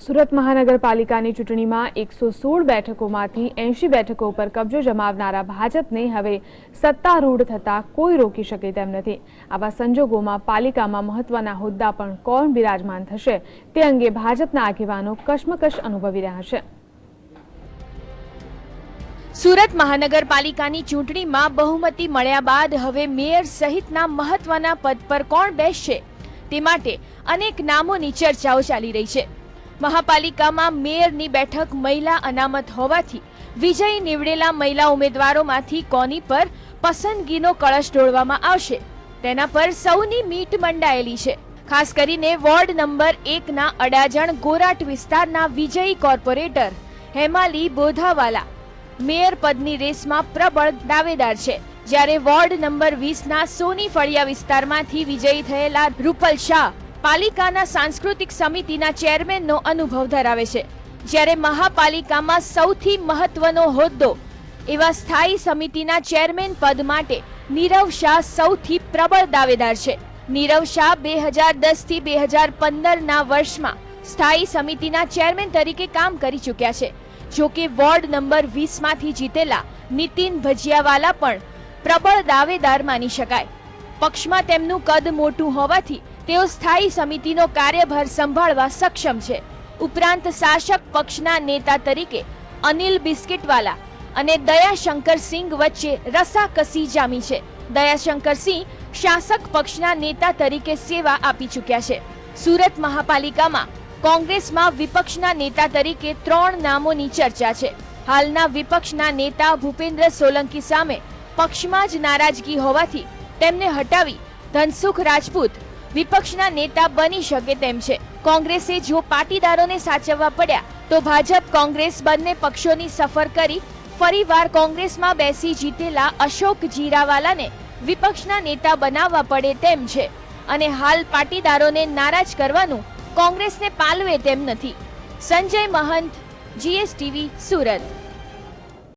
સુરત મહાનગરપાલિકાની ચૂંટણીમાં 116 બેઠકોમાંથી 80 બેઠકો પર કબજો જમાવનારા ભાજપને હવે સત્તારૂઢ થતા કોઈ રોકી શકે તેમ નથી। આવા સંજોગોમાં પાલિકામાં મહત્વના હોદ્દા પણ કોણ બિરાજમાન થશે તે અંગે ભાજપના આગેવાનો કશમકશ અનુભવી રહ્યા છે। સુરત મહાનગરપાલિકાની ચૂંટણીમાં બહુમતી મળ્યા બાદ હવે મેયર સહિતના મહત્વના પદ પર કોણ બેસશે તે માટે અનેક નામોની ચર્ચાઓ ચાલી રહી છે। મહાપાલિકામાં મેયરની બેઠક મહિલા અનામત હોવાથી વિજયી નીવડેલા મહિલા ઉમેદવારોમાંથી કોની પર પસંદગીનો કળશ ઢોળવામાં આવશે તેના પર સૌની મીટ મંડાયેલી છે। ખાસ કરીને વોર્ડ નંબર 1ના અડાજણ ગોરાટ વિસ્તારના વિજયી કોર્પોરેટર હેમાલી બોધાવાલા મેયર પદની રેસમાં પ્રબળ દાવેદાર છે, જ્યારે વોર્ડ નંબર 20ના સોની ફળિયા વિસ્તારમાંથી વિજયી થયેલા રૂપલ શાહ પાલિકાના સાંસ્કૃતિક સમિતિના ચેરમેનનો અનુભવ ધરાવે છે। જ્યારે મહાપાલિકામાં સૌથી મહત્વનો હોદ્દો એવા સ્થાયી સમિતિના ચેરમેન પદ માટે નીરવ શાહ સૌથી પ્રબળ દાવેદાર છે। નીરવ શાહ 2010 થી 2015ના વર્ષમાં સ્થાયી સમિતિના ચેરમેન તરીકે કામ કરી ચૂક્યા છે। જો કે વોર્ડ નંબર 20માંથી જીતેલા નીતિન ભજીયાવાલા પણ પ્રબળ દાવેદાર માની શકાય। પક્ષમાં તેમનું કદ મોટું હોવાથી તેઓ સ્થાયી સમિતિનો કાર્યભાર સંભાળવા સક્ષમ છે। ઉપરાંત શાસક પક્ષના નેતા તરીકે અનિલ બિસ્કિટવાલા અને દયાશંકર સિંહ વચ્ચે રસાકસી જામી છે। દયાશંકર સિંહ શાસક પક્ષના નેતા તરીકે સેવા આપી ચૂક્યા છે। સુરત મહાપાલિકામાં કોંગ્રેસમાં વિપક્ષના નેતા તરીકે 3 નામોની ચર્ચા છે। હાલના વિપક્ષના નેતા ભૂપેન્દ્ર સોલંકી સામે પક્ષમાં જ નારાજગી હોવાથી તેમને હટાવી ધનસુખ રાજપૂત વિપક્ષના નેતા બની શકે તેમ છે। કોંગ્રેસે જો પાટીદારોને સાચવવા પડ્યા તો ભાજપ કોંગ્રેસ બંને પક્ષોની સફર કરી ફરીવાર કોંગ્રેસમાં બેસી જીતેલા અશોક જીરાવાલાને વિપક્ષના નેતા બનાવવા પડે તેમ છે અને હાલ પાટીદારોને નારાજ કરવાનું કોંગ્રેસને પાલવે તેમ નથી। સંજય મહંત, GSTV, સુરત।